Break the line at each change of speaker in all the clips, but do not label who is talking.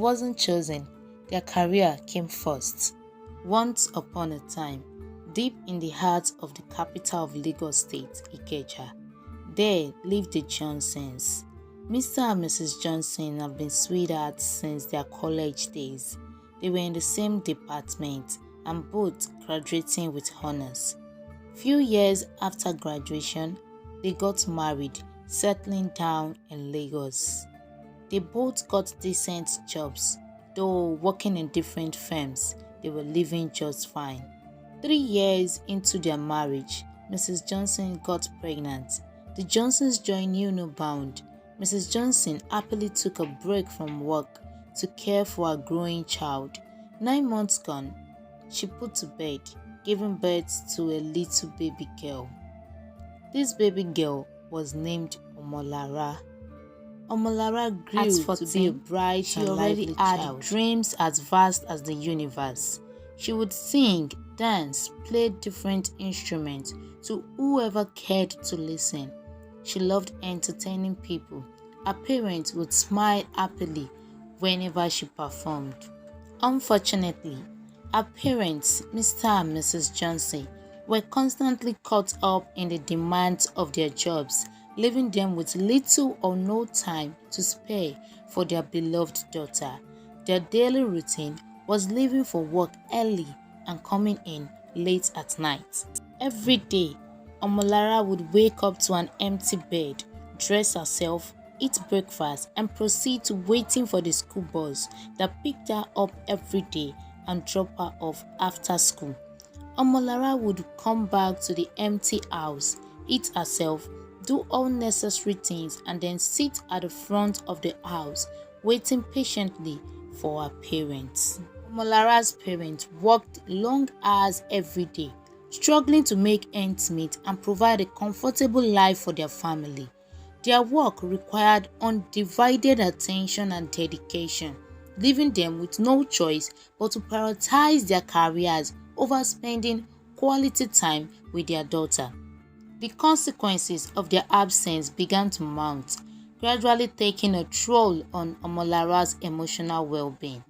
wasn't chosen, their career came first. Once upon a time, deep in the heart of the capital of Lagos State, Ikeja, there lived the Johnsons. Mr. and Mrs. Johnson have been sweethearts since their college days. They were in the same department and both graduating with honors. Few years after graduation, they got married, settling down in Lagos. They both got decent jobs, though working in different firms, they were living just fine. 3 years into their marriage, Mrs. Johnson got pregnant. The Johnsons' joy knew no bound. Mrs. Johnson happily took a break from work to care for her growing child. 9 months gone, she put to bed, giving birth to a little baby girl. This baby girl was named Omolara. Omolara grew to be a bright she and already lively had child. Dreams as vast as the universe. She would sing, dance, play different instruments to whoever cared to listen. She loved entertaining people. Her parents would smile happily whenever she performed. Unfortunately, her parents, Mr. and Mrs. Johnson, were constantly caught up in the demands of their jobs, leaving them with little or no time to spare for their beloved daughter. Their daily routine was leaving for work early and coming in late at night. Every day, Omolara would wake up to an empty bed, dress herself, eat breakfast, and proceed to waiting for the school bus that picked her up every day and dropped her off after school. Omolara would come back to the empty house, eat herself, do all necessary things, and then sit at the front of the house waiting patiently for her parents. Omolara's parents worked long hours every day, struggling to make ends meet and provide a comfortable life for their family. Their work required undivided attention and dedication, leaving them with no choice but to prioritize their careers over spending quality time with their daughter. The consequences of their absence began to mount, gradually taking a toll on Omolara's emotional well-being.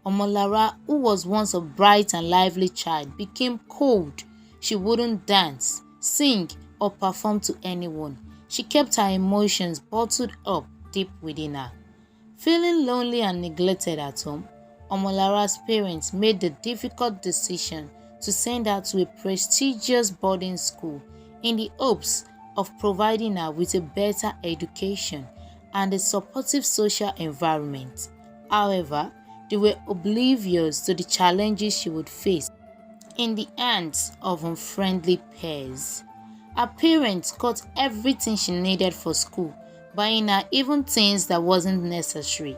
Omolara, who was once a bright and lively child, became cold. She wouldn't dance, sing, or perform to anyone. She kept her emotions bottled up deep within her. Feeling lonely and neglected at home, Omolara's parents made the difficult decision to send her to a prestigious boarding school in the hopes of providing her with a better education and a supportive social environment. However, they were oblivious to the challenges she would face in the hands of unfriendly peers. Her parents got everything she needed for school, buying her even things that wasn't necessary.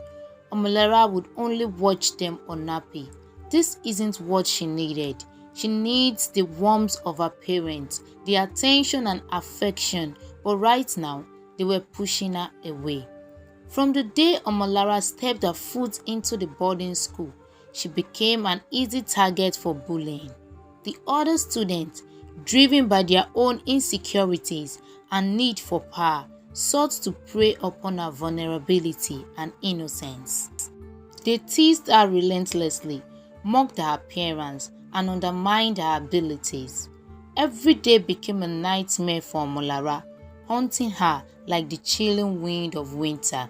Omolara would only watch them unhappy. This isn't what she needed. She needs the warmth of her parents, the attention and affection, but right now, they were pushing her away. From the day Omolara stepped her foot into the boarding school, she became an easy target for bullying. The other students, driven by their own insecurities and need for power, sought to prey upon her vulnerability and innocence. They teased her relentlessly, mocked her appearance, and undermined her abilities. Every day became a nightmare for Omolara, haunting her like the chilling wind of winter.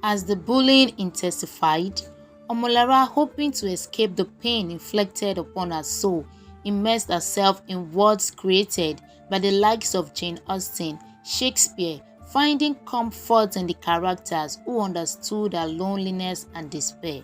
As the bullying intensified, Omolara, hoping to escape the pain inflicted upon her soul, immersed herself in worlds created by the likes of Jane Austen, Shakespeare, finding comfort in the characters who understood her loneliness and despair.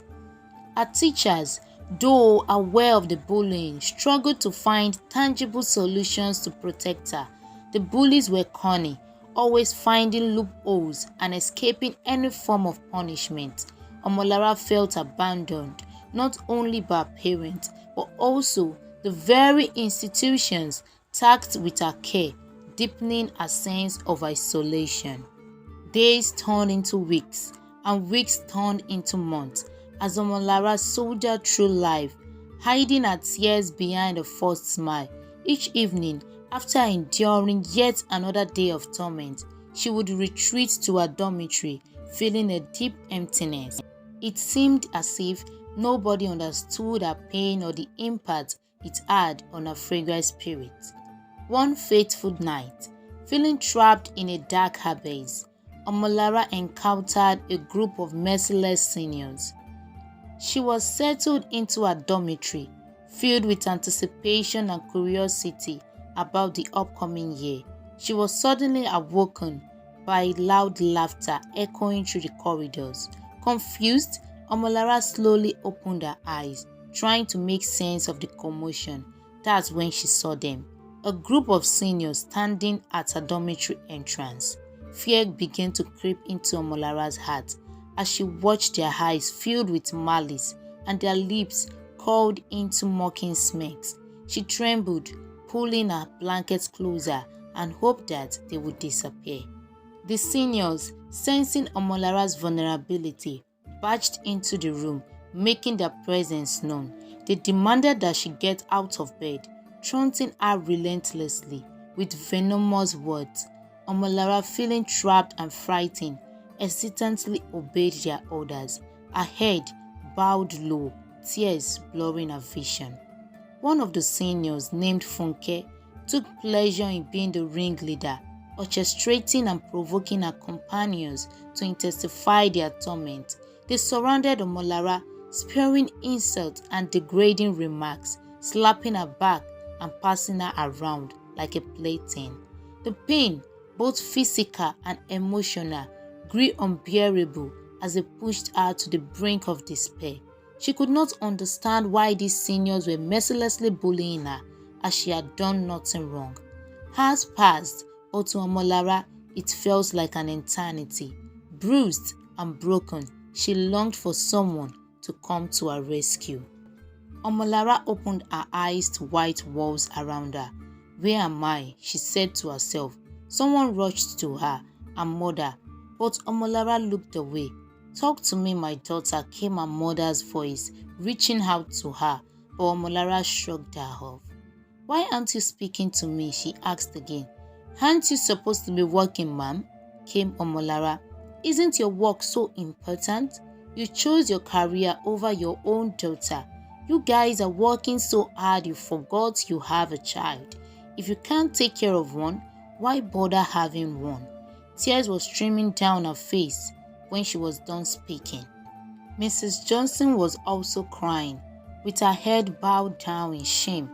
Her teachers, though aware of the bullying, struggled to find tangible solutions to protect her. The bullies were cunning, always finding loopholes and escaping any form of punishment. Omolara felt abandoned, not only by her parents, but also the very institutions tasked with her care, deepening a sense of isolation. Days turned into weeks, and weeks turned into months, as Omolara soldiered through life, hiding her tears behind a forced smile. Each evening, after enduring yet another day of torment, she would retreat to her dormitory, feeling a deep emptiness. It seemed as if nobody understood her pain or the impact it had on her fragile spirit. One fateful night, feeling trapped in a dark abyss, Omolara encountered a group of merciless seniors. She was settled into her dormitory, filled with anticipation and curiosity about the upcoming year. She was suddenly awoken by loud laughter echoing through the corridors. Confused, Omolara slowly opened her eyes, trying to make sense of the commotion. That's when she saw them. A group of seniors standing at her dormitory entrance. Fear began to creep into Omolara's heart as she watched their eyes filled with malice and their lips curled into mocking smirks. She trembled, pulling her blankets closer and hoped that they would disappear. The seniors, sensing Omolara's vulnerability, barged into the room, making their presence known. They demanded that she get out of bed, taunting her relentlessly with venomous words. Omolara, feeling trapped and frightened, hesitantly obeyed their orders, her head bowed low, tears blurring her vision. One of the seniors, named Funke, took pleasure in being the ringleader, orchestrating and provoking her companions to intensify their torment. They surrounded Omolara, spewing insults and degrading remarks, slapping her back and passing her around like a plaything. The pain, both physical and emotional, grew unbearable as they pushed her to the brink of despair. She could not understand why these seniors were mercilessly bullying her, as she had done nothing wrong. Hours passed, but to Omolara it felt like an eternity. Bruised and broken, she longed for someone to come to her rescue. Omolara opened her eyes to white walls around her. "Where am I?" she said to herself. Someone rushed to her mother, but Omolara looked away. "Talk to me, my daughter," came her mother's voice, reaching out to her, but Omolara shrugged her off. "Why aren't you speaking to me?" she asked again. "Aren't you supposed to be working, ma'am?" came Omolara. "Isn't your work so important? You chose your career over your own daughter. You guys are working so hard you forgot you have a child. If you can't take care of one, why bother having one?" Tears were streaming down her face when she was done speaking. Mrs. Johnson was also crying, with her head bowed down in shame.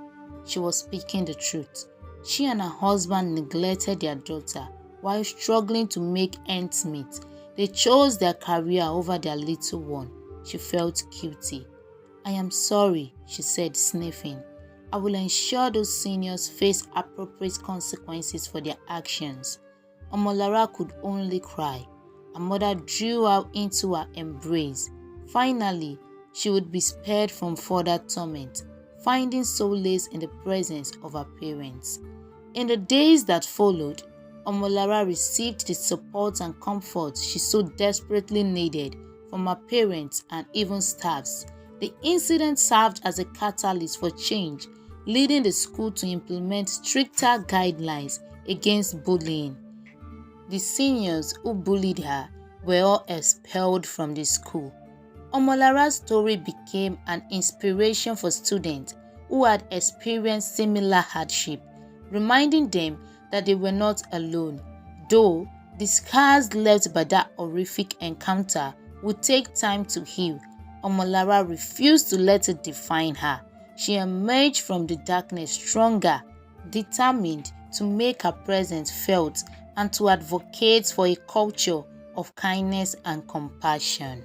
She was speaking the truth. She and her husband neglected their daughter while struggling to make ends meet. They chose their career over their little one. She felt guilty. "I am sorry," she said, sniffing. "I will ensure those seniors face appropriate consequences for their actions." Omolara could only cry. Her mother drew her into her embrace. Finally, she would be spared from further torment, finding solace in the presence of her parents. In the days that followed, Omolara received the support and comfort she so desperately needed from her parents and even staffs. The incident served as a catalyst for change, leading the school to implement stricter guidelines against bullying. The seniors who bullied her were all expelled from the school. Omolara's story became an inspiration for students who had experienced similar hardship, reminding them that they were not alone. Though the scars left by that horrific encounter would take time to heal, Omolara refused to let it define her. She emerged from the darkness stronger, determined to make her presence felt and to advocate for a culture of kindness and compassion.